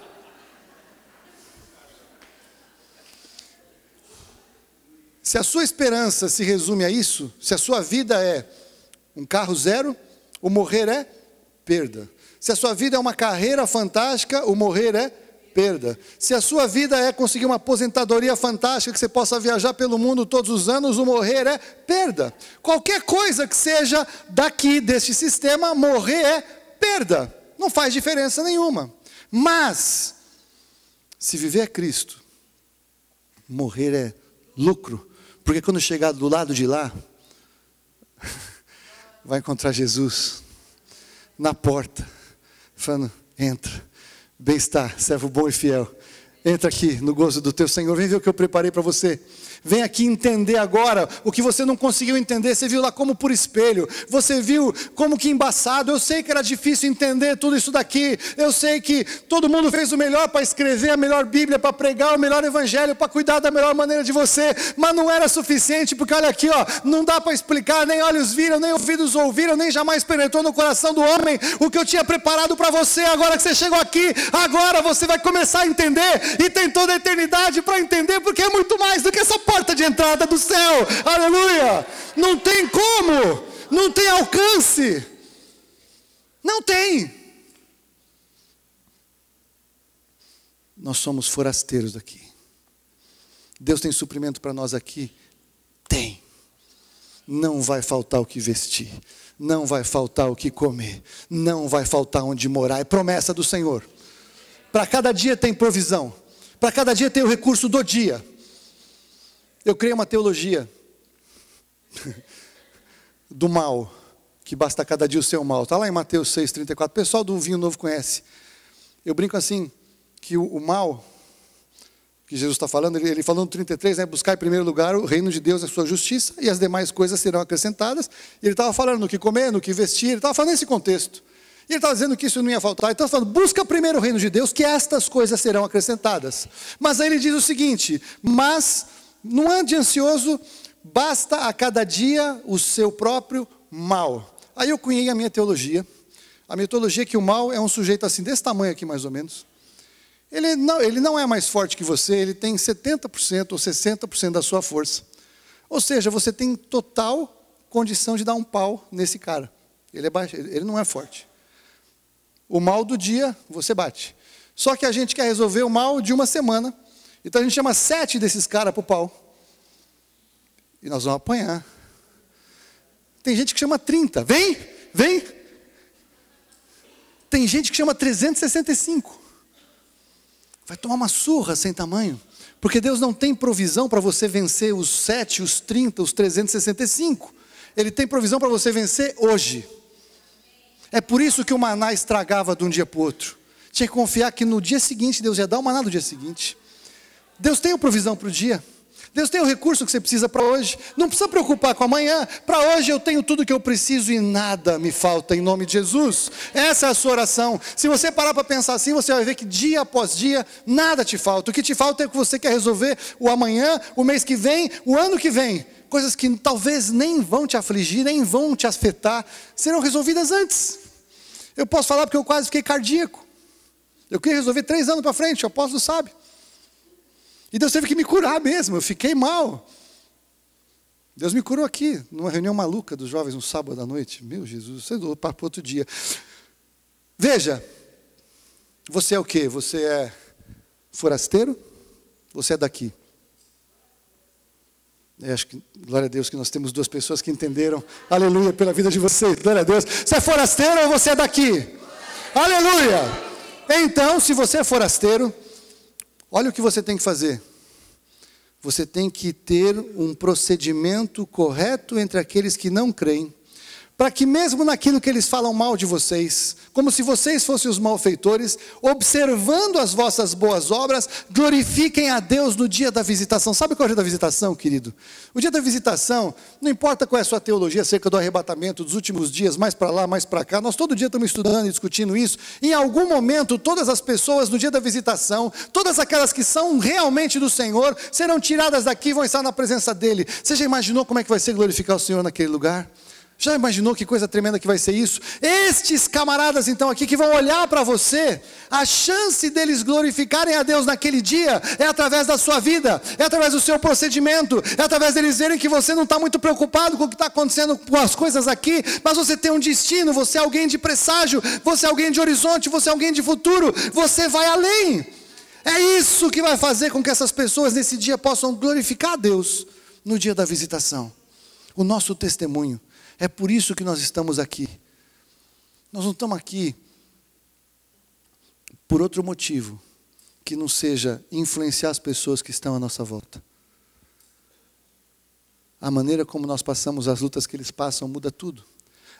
Se a sua esperança se resume a isso, se a sua vida é um carro zero, o morrer é perda. Se a sua vida é uma carreira fantástica, o morrer é perda. Se a sua vida é conseguir uma aposentadoria fantástica, que você possa viajar pelo mundo todos os anos, o morrer é perda. Qualquer coisa que seja daqui, deste sistema, morrer é perda. Não faz diferença nenhuma. Mas, se viver é Cristo, morrer é lucro. Porque quando chegar do lado de lá, vai encontrar Jesus na porta, falando, entra, bem-estar, servo bom e fiel. Entra aqui no gozo do teu Senhor, vem ver o que eu preparei para você. Vem aqui entender agora o que você não conseguiu entender. Você viu lá como por espelho, você viu como que embaçado. Eu sei que era difícil entender tudo isso daqui. Eu sei que todo mundo fez o melhor para escrever a melhor Bíblia, para pregar o melhor Evangelho, para cuidar da melhor maneira de você. Mas não era suficiente, porque olha aqui, ó, não dá para explicar, nem olhos viram, nem ouvidos ouviram, nem jamais penetrou no coração do homem o que eu tinha preparado para você. Agora que você chegou aqui, agora você vai começar a entender. E tem toda a eternidade para entender, porque é muito mais do que essa porta de entrada do céu. Aleluia! Não tem como, não tem alcance, não tem. Nós somos forasteiros daqui. Deus tem suprimento para nós aqui? Tem. Não vai faltar o que vestir, não vai faltar o que comer, não vai faltar onde morar. É promessa do Senhor. Para cada dia tem provisão. Para cada dia tem o recurso do dia. Eu criei uma teologia do mal, que basta cada dia o seu mal. Está lá em Mateus 6,34. O pessoal do Vinho Novo conhece. Eu brinco assim, que o mal, que Jesus está falando, ele falou no 33, né, buscar em primeiro lugar o reino de Deus e a sua justiça, e as demais coisas serão acrescentadas. E ele estava falando no que comer, no que vestir, ele estava falando nesse contexto. E ele estava dizendo que isso não ia faltar. Então ele estava falando, busca primeiro o reino de Deus, que estas coisas serão acrescentadas. Mas aí ele diz o seguinte, mas não ande ansioso, basta a cada dia o seu próprio mal. Aí eu cunhei a minha teologia. A minha teologia é que o mal é um sujeito assim, desse tamanho aqui mais ou menos. Ele não é mais forte que você, ele tem 70% ou 60% da sua força. Ou seja, você tem total condição de dar um pau nesse cara. Ele é baixo, ele não é forte. O mal do dia, você bate. Só que a gente quer resolver o mal de uma semana. Então a gente chama 7 desses caras para o pau. E nós vamos apanhar. Tem gente que chama 30. Vem, vem. Tem gente que chama 365. Vai tomar uma surra sem tamanho. Porque Deus não tem provisão para você vencer os 7, os 30, os 365. Ele tem provisão para você vencer hoje. É por isso que o maná estragava de um dia para o outro. Tinha que confiar que no dia seguinte, Deus ia dar o maná no dia seguinte. Deus tem a provisão para o dia. Deus tem o recurso que você precisa para hoje. Não precisa preocupar com amanhã. Para hoje eu tenho tudo que eu preciso e nada me falta em nome de Jesus. Essa é a sua oração. Se você parar para pensar assim, você vai ver que dia após dia, nada te falta. O que te falta é que você quer resolver o amanhã, o mês que vem, o ano que vem. Coisas que talvez nem vão te afligir, nem vão te afetar, serão resolvidas antes. Eu posso falar porque eu quase fiquei cardíaco. Eu queria resolver 3 anos para frente, o apóstolo sabe. E Deus teve que me curar mesmo, eu fiquei mal. Deus me curou aqui, numa reunião maluca dos jovens, no sábado à noite. Meu Jesus, você doou para outro dia. Veja, você é o quê? Você é forasteiro? Você é daqui? Eu acho que, glória a Deus, que nós temos 2 pessoas que entenderam. Aleluia pela vida de vocês, glória a Deus. Você é forasteiro ou você é daqui? Aleluia! Então, se você é forasteiro, olha o que você tem que fazer. Você tem que ter um procedimento correto entre aqueles que não creem, para que mesmo naquilo que eles falam mal de vocês, como se vocês fossem os malfeitores, observando as vossas boas obras, glorifiquem a Deus no dia da visitação. Sabe qual é o dia da visitação, querido? O dia da visitação, não importa qual é a sua teologia acerca do arrebatamento dos últimos dias, mais para lá, mais para cá, nós todo dia estamos estudando e discutindo isso. Em algum momento, todas as pessoas no dia da visitação, todas aquelas que são realmente do Senhor, serão tiradas daqui e vão estar na presença dEle. Você já imaginou como é que vai ser glorificar o Senhor naquele lugar? Já imaginou que coisa tremenda que vai ser isso? Estes camaradas então aqui que vão olhar para você, a chance deles glorificarem a Deus naquele dia é através da sua vida, é através do seu procedimento, é através deles verem que você não está muito preocupado com o que está acontecendo com as coisas aqui, mas você tem um destino, você é alguém de presságio, você é alguém de horizonte, você é alguém de futuro, você vai além. É isso que vai fazer com que essas pessoas nesse dia possam glorificar a Deus no dia da visitação. O nosso testemunho. É por isso que nós estamos aqui. Nós não estamos aqui por outro motivo que não seja influenciar as pessoas que estão à nossa volta. A maneira como nós passamos as lutas que eles passam muda tudo.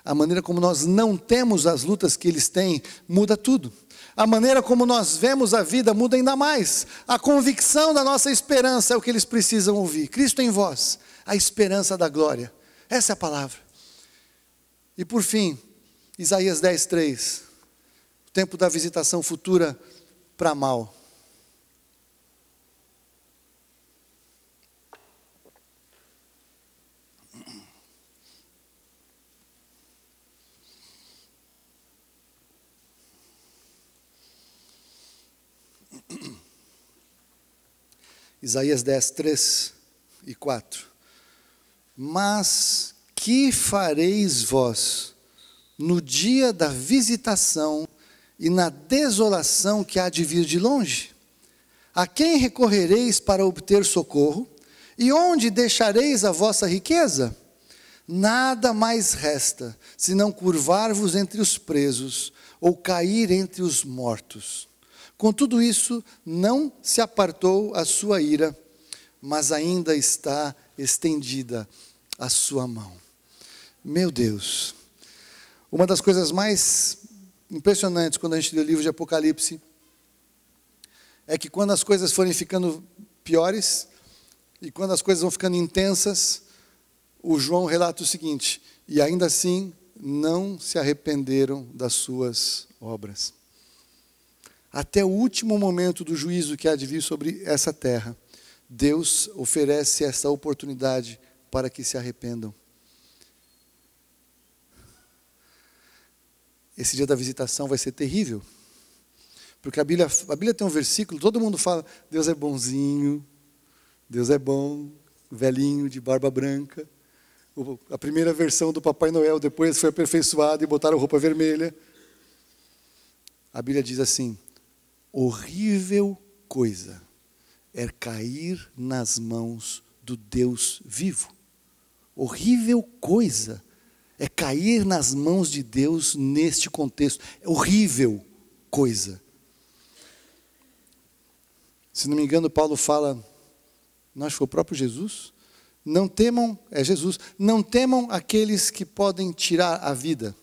A maneira como nós não temos as lutas que eles têm muda tudo. A maneira como nós vemos a vida muda ainda mais. A convicção da nossa esperança é o que eles precisam ouvir. Cristo em vós, a esperança da glória. Essa é a palavra. E por fim, Isaías 10:3, o tempo da visitação futura para mal. Isaías 10:3 e 4. Mas que fareis vós no dia da visitação e na desolação que há de vir de longe? A quem recorrereis para obter socorro? E onde deixareis a vossa riqueza? Nada mais resta, senão curvar-vos entre os presos, ou cair entre os mortos. Com tudo isso, não se apartou a sua ira, mas ainda está estendida a sua mão. Meu Deus, uma das coisas mais impressionantes quando a gente lê o livro de Apocalipse é que quando as coisas forem ficando piores e quando as coisas vão ficando intensas, o João relata o seguinte: e ainda assim não se arrependeram das suas obras. Até o último momento do juízo que há de vir sobre essa terra, Deus oferece essa oportunidade para que se arrependam. Esse dia da visitação vai ser terrível, porque a Bíblia tem um versículo, todo mundo fala, Deus é bonzinho, Deus é bom, velhinho de barba branca. A primeira versão do Papai Noel, depois foi aperfeiçoada e botaram roupa vermelha. A Bíblia diz assim: horrível coisa é cair nas mãos do Deus vivo. Horrível coisa é cair nas mãos de Deus neste contexto. É horrível coisa. Se não me engano, Paulo fala, não acho que foi o próprio Jesus, não temam, é Jesus, não temam aqueles que podem tirar a vida,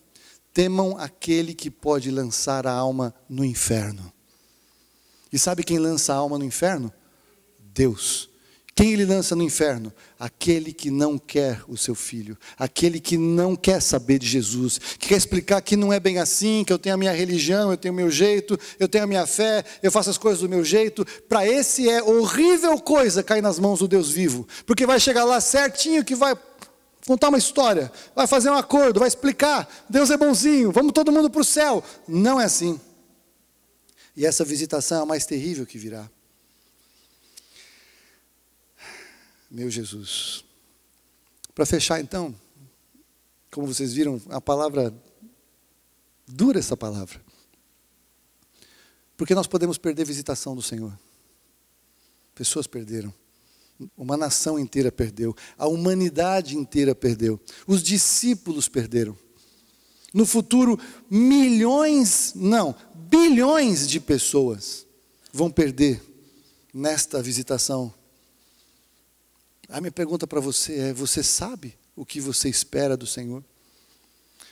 temam aquele que pode lançar a alma no inferno. E sabe quem lança a alma no inferno? Deus. Quem ele lança no inferno? Aquele que não quer o seu filho, aquele que não quer saber de Jesus, que quer explicar que não é bem assim, que eu tenho a minha religião, eu tenho o meu jeito, eu tenho a minha fé, eu faço as coisas do meu jeito. Para esse é horrível coisa cair nas mãos do Deus vivo, porque vai chegar lá certinho que vai contar uma história, vai fazer um acordo, vai explicar, Deus é bonzinho, vamos todo mundo para o céu. Não é assim. E essa visitação é a mais terrível que virá. Meu Jesus. Para fechar então, como vocês viram, a palavra, dura essa palavra. Porque nós podemos perder a visitação do Senhor. Pessoas perderam. Uma nação inteira perdeu. A humanidade inteira perdeu. Os discípulos perderam. No futuro, bilhões de pessoas vão perder nesta visitação. A minha pergunta para você é: você sabe o que você espera do Senhor?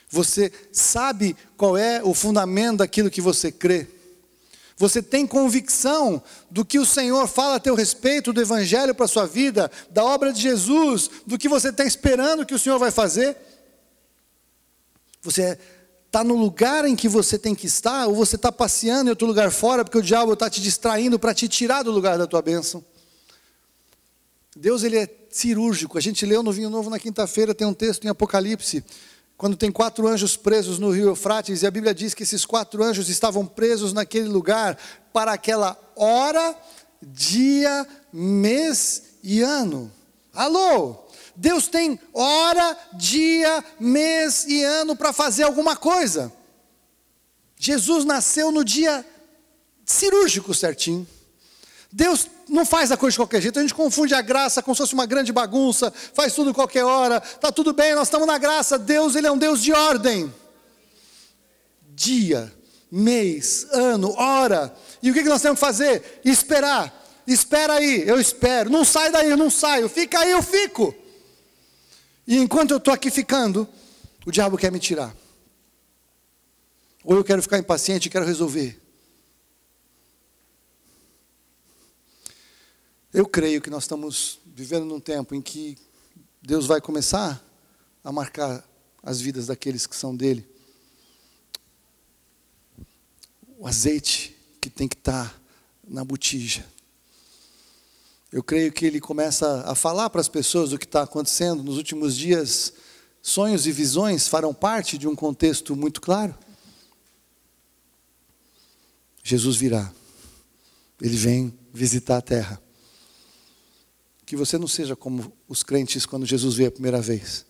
Você sabe qual é o fundamento daquilo que você crê? Você tem convicção do que o Senhor fala a teu respeito, do Evangelho para a sua vida, da obra de Jesus, do que você está esperando que o Senhor vai fazer? Você está no lugar em que você tem que estar, ou você está passeando em outro lugar fora, porque o diabo está te distraindo para te tirar do lugar da tua bênção? Deus, ele é cirúrgico. A gente leu no Vinho Novo na quinta-feira, tem um texto em Apocalipse, quando tem 4 anjos presos no rio Eufrates, e a Bíblia diz que esses 4 anjos estavam presos naquele lugar para aquela hora, dia, mês e ano. Alô? Deus tem hora, dia, mês e ano para fazer alguma coisa. Jesus nasceu no dia cirúrgico certinho. Deus não faz a coisa de qualquer jeito. A gente confunde a graça como se fosse uma grande bagunça, faz tudo qualquer hora, está tudo bem, nós estamos na graça. Deus, Ele é um Deus de ordem. Dia, mês, ano, hora. E o que nós temos que fazer? Esperar. Espera aí, eu espero. Não sai daí, eu não saio. Fica aí, eu fico. E enquanto eu estou aqui ficando, o diabo quer me tirar. Ou eu quero ficar impaciente e quero resolver. Eu creio que nós estamos vivendo num tempo em que Deus vai começar a marcar as vidas daqueles que são dele. O azeite que tem que estar na botija. Eu creio que ele começa a falar para as pessoas o que está acontecendo nos últimos dias. Sonhos e visões farão parte de um contexto muito claro. Jesus virá. Ele vem visitar a terra. Que você não seja como os crentes quando Jesus veio a primeira vez,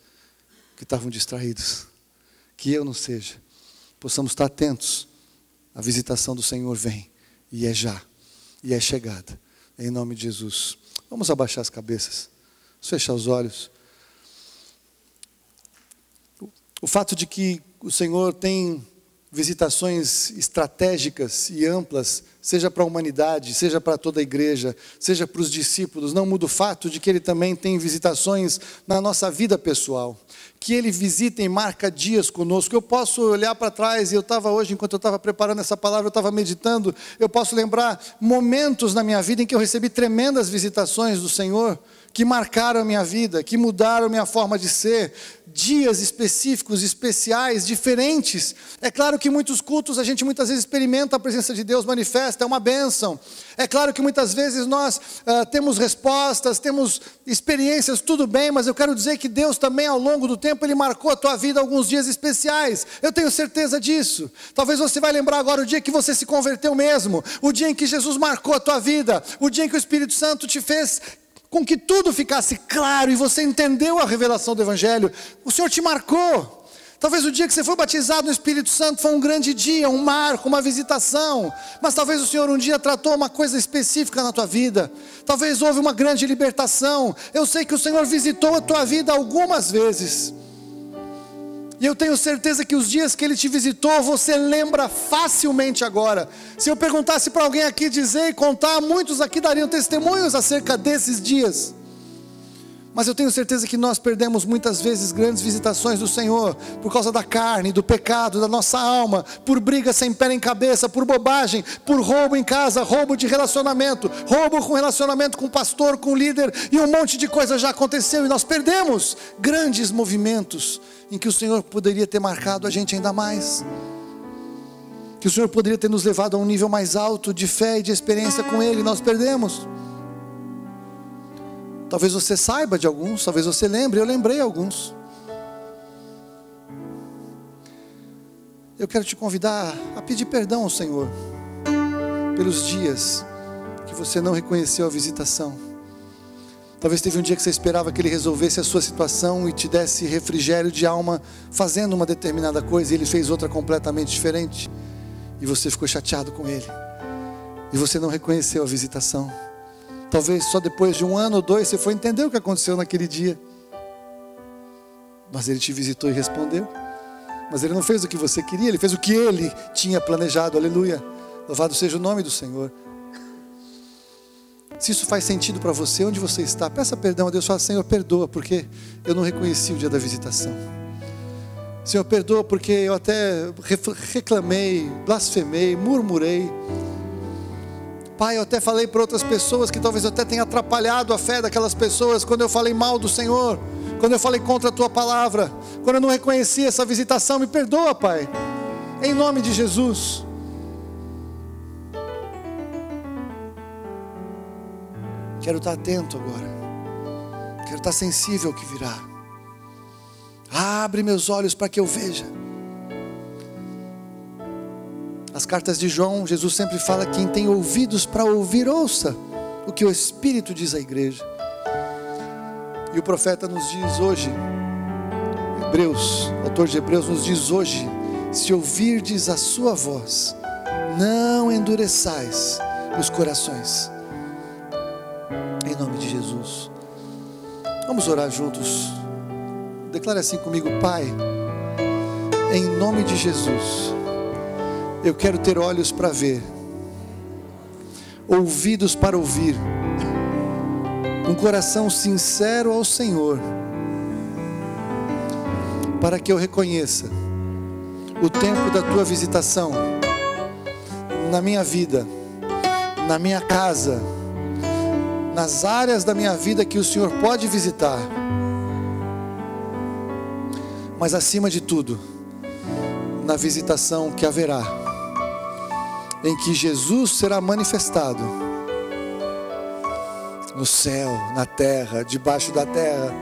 que estavam distraídos. Que eu não seja. Possamos estar atentos. A visitação do Senhor vem. E é já. E é chegada. Em nome de Jesus. Vamos abaixar as cabeças. Vamos fechar os olhos. O fato de que o Senhor tem visitações estratégicas e amplas, seja para a humanidade, seja para toda a igreja, seja para os discípulos, não muda o fato de que Ele também tem visitações na nossa vida pessoal. Que Ele visita e marca dias conosco. Eu posso olhar para trás, e eu estava hoje, enquanto eu estava preparando essa palavra, eu estava meditando, eu posso lembrar momentos na minha vida em que eu recebi tremendas visitações do Senhor, que marcaram a minha vida, que mudaram a minha forma de ser, dias específicos, especiais, diferentes. É claro que muitos cultos a gente muitas vezes experimenta a presença de Deus manifesta, é uma bênção. É claro que muitas vezes nós temos respostas, temos experiências, tudo bem, mas eu quero dizer que Deus também ao longo do tempo, Ele marcou a tua vida alguns dias especiais. Eu tenho certeza disso. Talvez você vai lembrar agora o dia que você se converteu mesmo, o dia em que Jesus marcou a tua vida, o dia em que o Espírito Santo te fez com que tudo ficasse claro e você entendeu a revelação do Evangelho. O Senhor te marcou. Talvez o dia que você foi batizado no Espírito Santo foi um grande dia, um marco, uma visitação. Mas talvez o Senhor um dia tratou uma coisa específica na tua vida. Talvez houve uma grande libertação. Eu sei que o Senhor visitou a tua vida algumas vezes. E eu tenho certeza que os dias que Ele te visitou, você lembra facilmente agora. Se eu perguntasse para alguém aqui dizer e contar, muitos aqui dariam testemunhos acerca desses dias. Mas eu tenho certeza que nós perdemos muitas vezes grandes visitações do Senhor, por causa da carne, do pecado, da nossa alma, por briga sem pé nem cabeça, por bobagem, por roubo em casa, roubo de relacionamento, roubo com relacionamento com o pastor, com o líder, e um monte de coisa já aconteceu, e nós perdemos grandes movimentos, em que o Senhor poderia ter marcado a gente ainda mais, que o Senhor poderia ter nos levado a um nível mais alto de fé e de experiência com Ele, nós perdemos. Talvez você saiba de alguns, talvez você lembre, eu lembrei alguns. Eu quero te convidar a pedir perdão ao Senhor, pelos dias que você não reconheceu a visitação. Talvez teve um dia que você esperava que Ele resolvesse a sua situação e te desse refrigério de alma, fazendo uma determinada coisa, e Ele fez outra completamente diferente, e você ficou chateado com Ele, e você não reconheceu a visitação. Talvez só depois de 1 ano ou 2 você foi entender o que aconteceu naquele dia. Mas Ele te visitou e respondeu. Mas Ele não fez o que você queria, Ele fez o que Ele tinha planejado, aleluia. Louvado seja o nome do Senhor. Se isso faz sentido para você, onde você está, peça perdão a Deus, fala: Senhor, perdoa, porque eu não reconheci o dia da visitação. Senhor, perdoa, porque eu até reclamei, blasfemei, murmurei. Pai, eu até falei para outras pessoas que talvez eu até tenha atrapalhado a fé daquelas pessoas, quando eu falei mal do Senhor, quando eu falei contra a Tua palavra, quando eu não reconheci essa visitação. Me perdoa, Pai, em nome de Jesus. Quero estar atento agora, quero estar sensível ao que virá. Abre meus olhos para que eu veja. As cartas de João, Jesus sempre fala: quem tem ouvidos para ouvir, ouça o que o Espírito diz à igreja. E o profeta nos diz hoje, Hebreus, autor de Hebreus nos diz hoje: se ouvirdes a sua voz, não endureçais os corações. Em nome de Jesus. Vamos orar juntos. Declare assim comigo: Pai, em nome de Jesus, eu quero ter olhos para ver, ouvidos para ouvir, um coração sincero ao Senhor, para que eu reconheça o tempo da tua visitação na minha vida, na minha casa, nas áreas da minha vida que o Senhor pode visitar. Mas acima de tudo, na visitação que haverá, em que Jesus será manifestado no céu, na terra, debaixo da terra.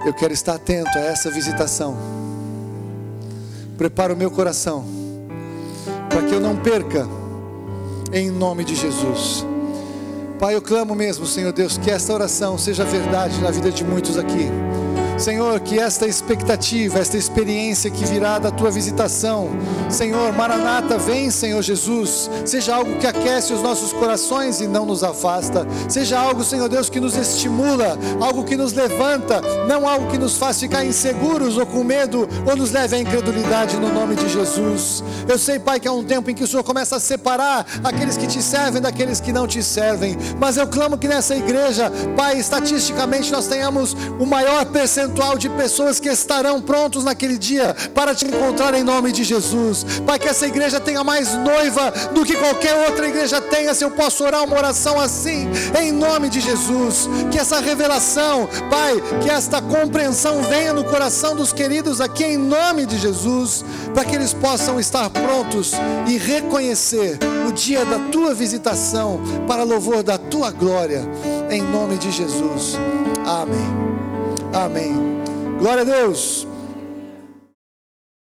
Eu quero estar atento a essa visitação. Prepara o meu coração para que eu não perca, em nome de Jesus. Pai, eu clamo mesmo, Senhor Deus, que esta oração seja verdade na vida de muitos aqui. Senhor, que esta expectativa, esta experiência que virá da tua visitação, Senhor, Maranata, vem, Senhor Jesus, seja algo que aquece os nossos corações e não nos afasta, seja algo, Senhor Deus, que nos estimula, algo que nos levanta, não algo que nos faz ficar inseguros ou com medo, ou nos leve à incredulidade, no nome de Jesus. Eu sei, Pai, que há um tempo em que o Senhor começa a separar aqueles que te servem daqueles que não te servem, mas eu clamo que nessa igreja, Pai, estatisticamente nós tenhamos o maior percentual de pessoas que estarão prontos naquele dia para te encontrar, em nome de Jesus. Pai, que essa igreja tenha mais noiva do que qualquer outra igreja tenha. Se eu posso orar uma oração assim, em nome de Jesus, que essa revelação, Pai, que esta compreensão venha no coração dos queridos aqui, em nome de Jesus, para que eles possam estar prontos e reconhecer o dia da tua visitação para louvor da tua glória, em nome de Jesus. Amém. Amém. Glória a Deus.